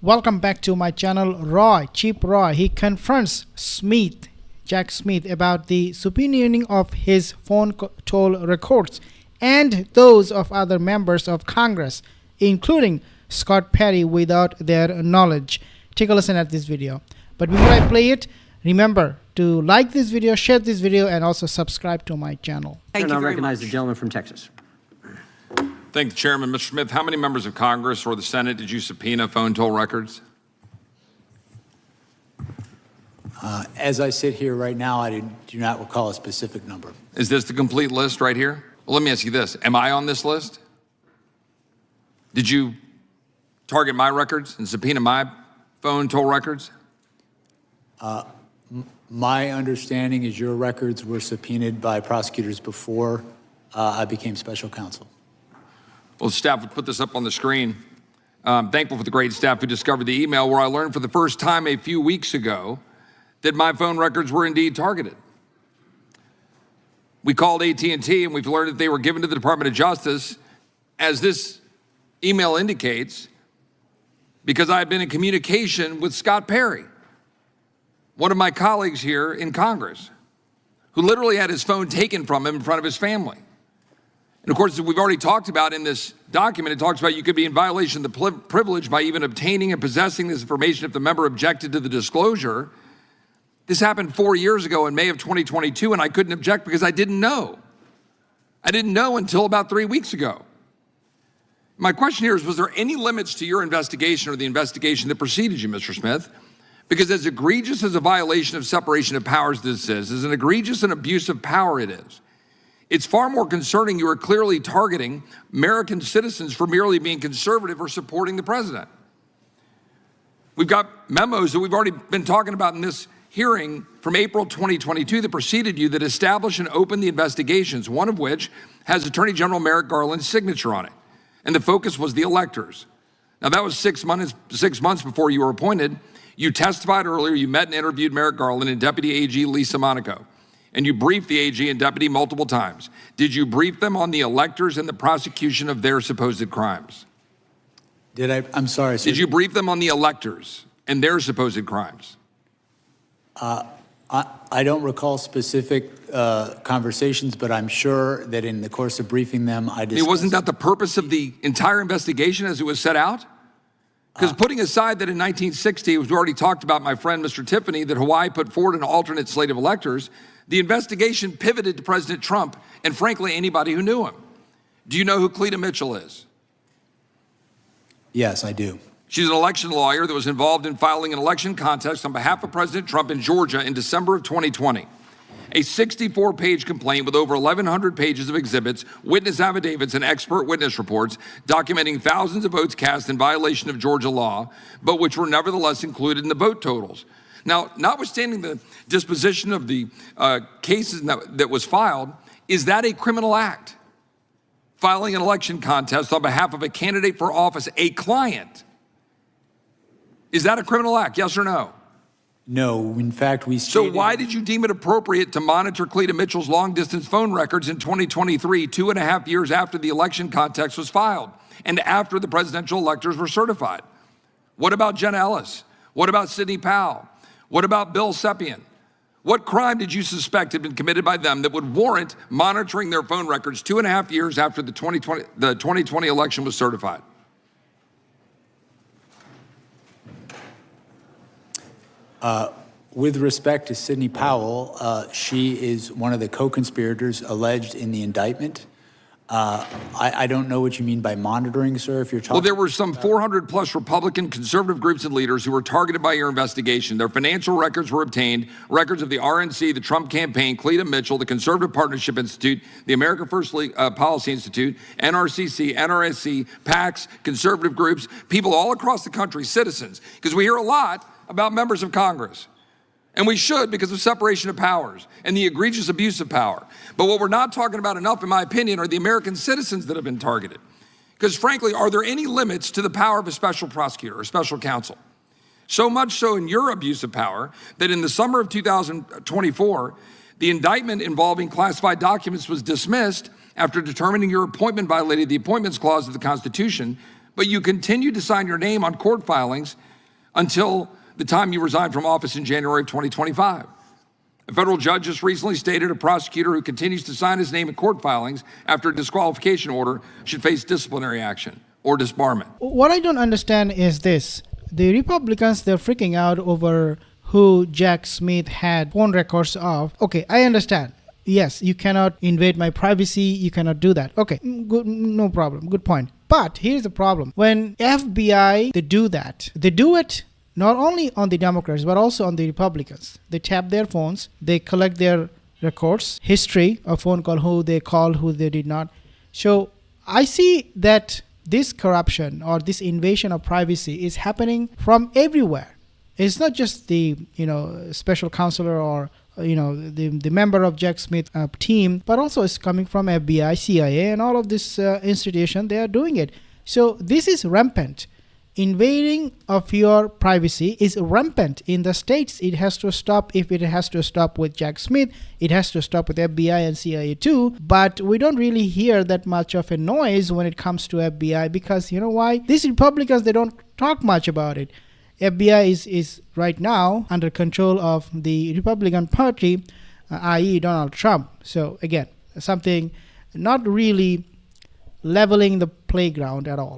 Welcome back to my channel. Chief Roy, he confronts Jack Smith, about the subpoenaing of his phone toll records and those of other members of Congress, including Scott Perry, without their knowledge. Take a listen at this video. But before I play it, remember to like this video, share this video, and also subscribe to my channel. Thank you I very recognize much. the gentleman from Texas. Thank the chairman. Mr. Smith, how many members of Congress or the Senate did you subpoena phone toll records? As I sit here right now, I do not recall a specific number. Is this the complete list right here? Well, let me ask you this. Am I on this list? Did you target my records and subpoena my phone toll records? My understanding is your records were subpoenaed by prosecutors before I became special counsel. Well, staff would put this up on the screen. I'm thankful for the great staff who discovered the email where I learned for the first time a few weeks ago that my phone records were indeed targeted. We called AT&T and we've learned that they were given to the Department of Justice, as this email indicates, because I had been in communication with Scott Perry, one of my colleagues here in Congress, who literally had his phone taken from him in front of his family. And of course, as we've already talked about in this document, it talks about you could be in violation of the privilege by even obtaining and possessing this information if the member objected to the disclosure. This happened 4 years ago in May of 2022, and I couldn't object because I didn't know. I didn't know until about 3 weeks ago. My question here is, was there any limits to your investigation or the investigation that preceded you, Mr. Smith? Because as egregious as a violation of separation of powers this is, as an egregious and abuse of power it is, it's far more concerning you are clearly targeting American citizens for merely being conservative or supporting the president. We've got memos that we've already been talking about in this hearing from April 2022 that preceded you that establish and open the investigations, one of which has Attorney General Merrick Garland's signature on it. And the focus was the electors. Now that was 6 months before you were appointed. You testified earlier, you met and interviewed Merrick Garland and Deputy AG Lisa Monaco. And you briefed the AG and deputy multiple times. Did you brief them on the electors and the prosecution of their supposed crimes? Did I? I'm sorry. Sir. Did you brief them on the electors and their supposed crimes? I don't recall specific conversations, but I'm sure that in the course of briefing them, I discussed. Wasn't that the purpose of the entire investigation as it was set out? Because putting aside that in 1960, as we already talked about, my friend Mr. Tiffany, that Hawaii put forward an alternate slate of electors, the investigation pivoted to President Trump and, frankly, anybody who knew him. Do you know who Cleta Mitchell is? Yes, I do. She's an election lawyer that was involved in filing an election contest on behalf of President Trump in Georgia in December of 2020. A 64-page complaint with over 1,100 pages of exhibits, witness affidavits, and expert witness reports documenting thousands of votes cast in violation of Georgia law, but which were nevertheless included in the vote totals. Now, notwithstanding the disposition of the cases that was filed, is that a criminal act? Filing an election contest on behalf of a candidate for office, a client. Is that a criminal act, yes or no? No, in fact, we stated. So why did you deem it appropriate to monitor Cleta Mitchell's long-distance phone records in 2023, 2.5 years after the election contest was filed and after the presidential electors were certified? What about Jenna Ellis? What about Sidney Powell? What about Bill Sepien? What crime did you suspect had been committed by them that would warrant monitoring their phone records 2.5 years after the 2020 election was certified? With respect to Sidney Powell, she is one of the co-conspirators alleged in the indictment. I don't know what you mean by monitoring, sir, if you're talking. Well, there were some 400 plus Republican conservative groups and leaders who were targeted by your investigation. Their financial records were obtained, records of the RNC, the Trump campaign, Cleta Mitchell, the Conservative Partnership Institute, the America First Policy Institute, NRCC, NRSC, PACs, conservative groups, people all across the country, citizens, because we hear a lot about members of Congress. And we should, because of separation of powers and the egregious abuse of power. But what we're not talking about enough, in my opinion, are the American citizens that have been targeted. Because frankly, are there any limits to the power of a special prosecutor or special counsel? So much so in your abuse of power that in the summer of 2024, the indictment involving classified documents was dismissed after determining your appointment violated the Appointments Clause of the Constitution, but you continued to sign your name on court filings until the time you resign from office in January of 2025. A federal judge just recently stated a prosecutor who continues to sign his name in court filings after a disqualification order should face disciplinary action or disbarment. What I don't understand is this. The Republicans, they're freaking out over who Jack Smith had phone records of. Okay, I understand. Yes, you cannot invade my privacy. You cannot do that. Okay, good, no problem. Good point. But here's the problem. When FBI, they do that, they do it not only on the Democrats, but also on the Republicans. They tap their phones. They collect their records, history of phone call, who they called, who they did not. So I see that this corruption or this invasion of privacy is happening from everywhere. It's not just the special counselor or the member of Jack Smith team, but also it's coming from FBI, CIA, and all of this institution. They are doing it. So this is rampant. Invading of your privacy is rampant in the states. It has to stop. If it has to stop with Jack Smith, it has to stop with FBI and CIA too. But we don't really hear that much of a noise when it comes to FBI, because you know why? These Republicans, they don't talk much about it. FBI is right now under control of the Republican Party, i.e. Donald Trump. So again, something not really leveling the playground at all.